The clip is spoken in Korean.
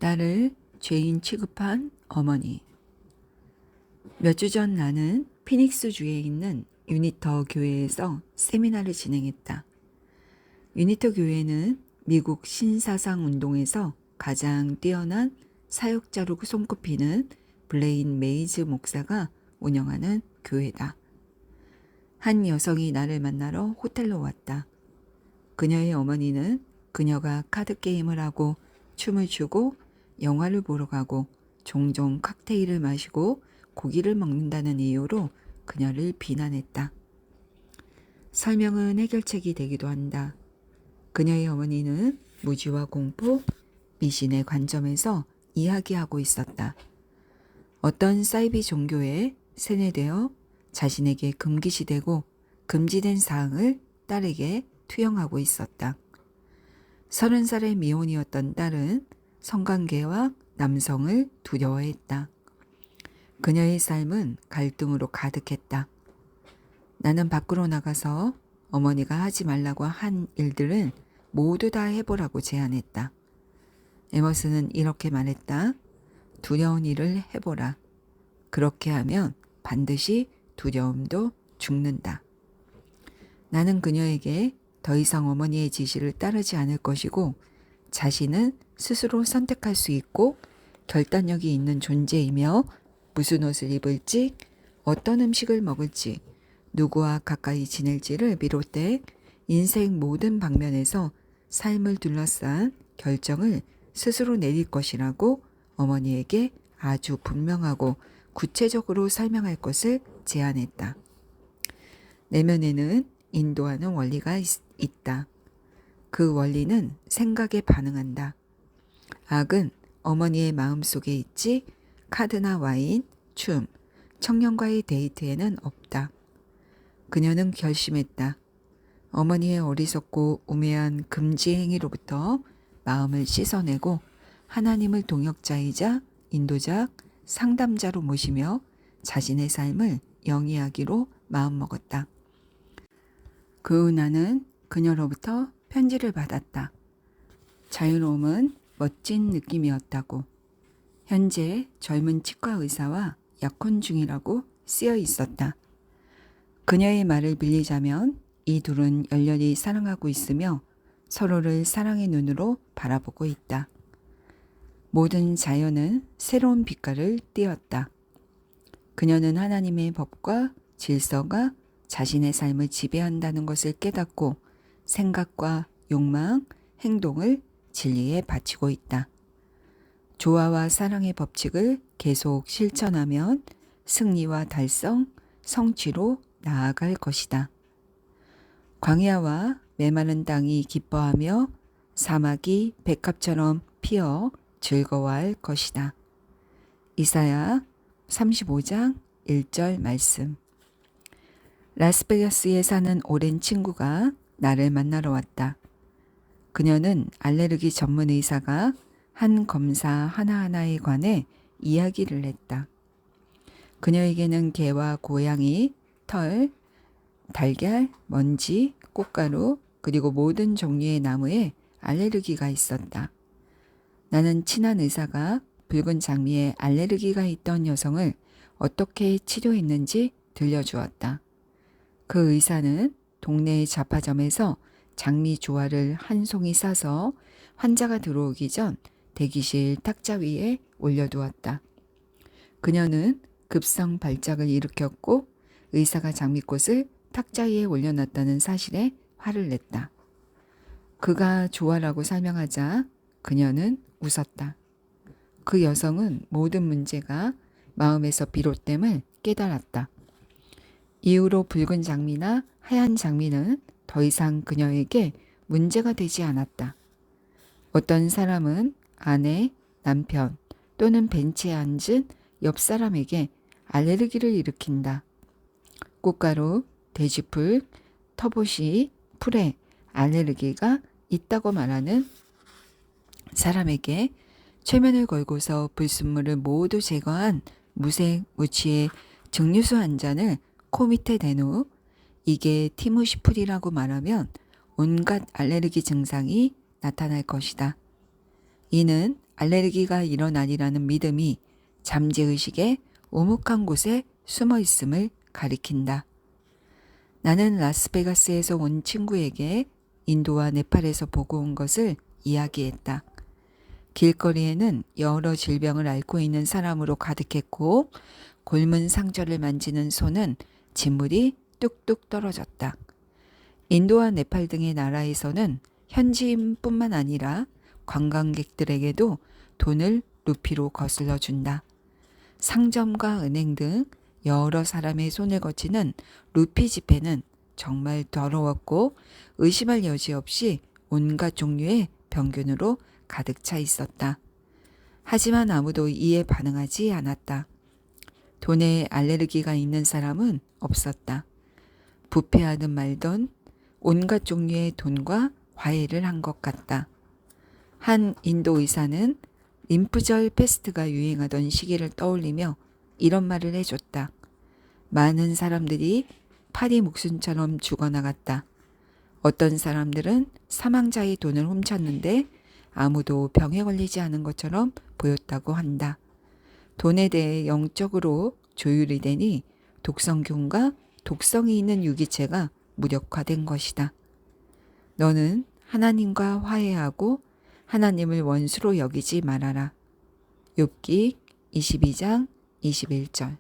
딸을 죄인 취급한 어머니. 몇 주 전 나는 피닉스주에 있는 유니터 교회에서 세미나를 진행했다. 유니터 교회는 미국 신사상 운동에서 가장 뛰어난 사역자로 손꼽히는 블레인 메이즈 목사가 운영하는 교회다. 한 여성이 나를 만나러 호텔로 왔다. 그녀의 어머니는 그녀가 카드게임을 하고 춤을 추고 영화를 보러 가고 종종 칵테일을 마시고 고기를 먹는다는 이유로 그녀를 비난했다. 설명은 해결책이 되기도 한다. 그녀의 어머니는 무지와 공포, 미신의 관점에서 이야기하고 있었다. 어떤 사이비 종교에 세뇌되어 자신에게 금기시되고 금지된 사항을 딸에게 투영하고 있었다. 30살의 미혼이었던 딸은 성관계와 남성을 두려워했다. 그녀의 삶은 갈등으로 가득했다. 나는 밖으로 나가서 어머니가 하지 말라고 한 일들은 모두 다 해보라고 제안했다. 에머슨은 이렇게 말했다. 두려운 일을 해보라. 그렇게 하면 반드시 두려움도 죽는다. 나는 그녀에게 더 이상 어머니의 지시를 따르지 않을 것이고 자신은 스스로 선택할 수 있고 결단력이 있는 존재이며 무슨 옷을 입을지, 어떤 음식을 먹을지, 누구와 가까이 지낼지를 비롯해 인생 모든 방면에서 삶을 둘러싼 결정을 스스로 내릴 것이라고 어머니에게 아주 분명하고 구체적으로 설명할 것을 제안했다. 내면에는 인도하는 원리가 있다. 그 원리는 생각에 반응한다. 악은 어머니의 마음속에 있지 카드나 와인, 춤, 청년과의 데이트에는 없다. 그녀는 결심했다. 어머니의 어리석고 우매한 금지 행위로부터 마음을 씻어내고 하나님을 동역자이자 인도자, 상담자로 모시며 자신의 삶을 영위하기로 마음먹었다. 그 후 나는 그녀로부터 편지를 받았다. 자유로움은 멋진 느낌이었다고. 현재 젊은 치과 의사와 약혼 중이라고 쓰여 있었다. 그녀의 말을 빌리자면 이 둘은 열렬히 사랑하고 있으며 서로를 사랑의 눈으로 바라보고 있다. 모든 자연은 새로운 빛깔을 띄었다. 그녀는 하나님의 법과 질서가 자신의 삶을 지배한다는 것을 깨닫고 생각과 욕망, 행동을 진리에 바치고 있다. 조화와 사랑의 법칙을 계속 실천하면 승리와 달성, 성취로 나아갈 것이다. 광야와 메마른 땅이 기뻐하며 사막이 백합처럼 피어 즐거워할 것이다. 이사야 35장 1절 말씀. 라스베가스에 사는 오랜 친구가 나를 만나러 왔다. 그녀는 알레르기 전문 의사가 한 검사 하나하나에 관해 이야기를 했다. 그녀에게는 개와 고양이, 털, 달걀, 먼지, 꽃가루, 그리고 모든 종류의 나무에 알레르기가 있었다. 나는 친한 의사가 붉은 장미에 알레르기가 있던 여성을 어떻게 치료했는지 들려주었다. 그 의사는 동네의 잡화점에서 장미 조화를 한 송이 싸서 환자가 들어오기 전 대기실 탁자 위에 올려두었다. 그녀는 급성 발작을 일으켰고 의사가 장미꽃을 탁자 위에 올려놨다는 사실에 화를 냈다. 그가 조화라고 설명하자 그녀는 웃었다. 그 여성은 모든 문제가 마음에서 비롯됨을 깨달았다. 이후로 붉은 장미나 하얀 장미는 더 이상 그녀에게 문제가 되지 않았다. 어떤 사람은 아내, 남편 또는 벤치에 앉은 옆 사람에게 알레르기를 일으킨다. 꽃가루, 돼지풀, 터보시, 풀에 알레르기가 있다고 말하는 사람에게 최면을 걸고서 불순물을 모두 제거한 무색 무취의 증류수 한 잔을 코 밑에 댄 후 이게 티무시풀이라고 말하면 온갖 알레르기 증상이 나타날 것이다. 이는 알레르기가 일어나리라는 믿음이 잠재의식의 오목한 곳에 숨어 있음을 가리킨다. 나는 라스베가스에서 온 친구에게 인도와 네팔에서 보고 온 것을 이야기했다. 길거리에는 여러 질병을 앓고 있는 사람으로 가득했고 곪은 상처를 만지는 손은 진물이 뚝뚝 떨어졌다. 인도와 네팔 등의 나라에서는 현지인뿐만 아니라 관광객들에게도 돈을 루피로 거슬러 준다. 상점과 은행 등 여러 사람의 손을 거치는 루피 지폐는 정말 더러웠고 의심할 여지 없이 온갖 종류의 병균으로 가득 차 있었다. 하지만 아무도 이에 반응하지 않았다. 돈에 알레르기가 있는 사람은 없었다. 부패하든 말든 온갖 종류의 돈과 화해를 한 것 같다. 한 인도 의사는 림프절 패스트가 유행하던 시기를 떠올리며 이런 말을 해줬다. 많은 사람들이 파리 목숨처럼 죽어나갔다. 어떤 사람들은 사망자의 돈을 훔쳤는데 아무도 병에 걸리지 않은 것처럼 보였다고 한다. 돈에 대해 영적으로 조율이 되니 독성균과 독성이 있는 유기체가 무력화된 것이다. 너는 하나님과 화해하고 하나님을 원수로 여기지 말아라. 욥기 22장 21절.